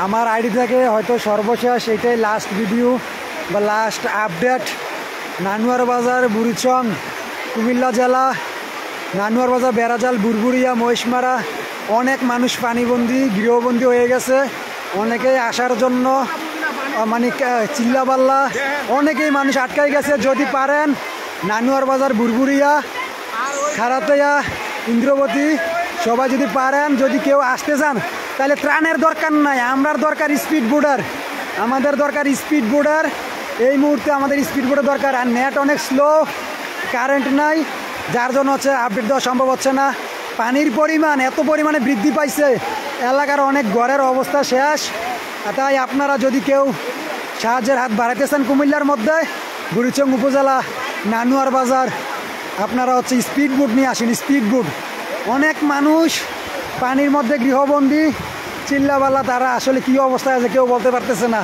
আমার আইডি থেকে হয়তো সর্বশেষ এটাই লাস্ট ভিডিও বা লাস্ট আপডেট। নানুয়ার বাজার, বুড়িচং, কুমিল্লা জেলা, নানুয়ার বাজার, বেড়াজাল, বুরবুরিয়া, মহিষমারা অনেক মানুষ পানিবন্দী, গৃহবন্দী হয়ে গেছে। অনেকেই আসার জন্য মানে চিল্লাপাল্লা, অনেকেই মানুষ আটকাই গেছে। যদি পারেন নানুয়ার বাজার, বুরবুরিয়া, খারাতেয়া, ইন্দ্রবতী সবাই যদি পারেন, যদি কেউ আসতে চান তাহলে ত্রাণের দরকার নাই, আমরার দরকার স্পিড বোর্ডার। আমাদের দরকার স্পিড বোর্ডার। এই মুহূর্তে আমাদের স্পিড বোর্ডের দরকার। আর নেট অনেক স্লো, কারেন্ট নাই, যার জন্য হচ্ছে আপডেট দেওয়া সম্ভব হচ্ছে না। পানির পরিমাণ এত পরিমাণে বৃদ্ধি পাইছে, এলাকার অনেক ঘরের অবস্থা শেষ। তাই আপনারা যদি কেউ সাহায্যের হাত বাড়াইতেছেন কুমিল্লার মধ্যে, বুড়িচং উপজেলা, নানুয়ার বাজার, আপনারা হচ্ছে স্পিড বোট নিয়ে আসেন। স্পিড বোট, অনেক মানুষ পানির মধ্যে গৃহবন্দী, চিল্লাবাল্লা, তারা আসলে কী অবস্থায় আছে কেউ বলতে পারতেছে না।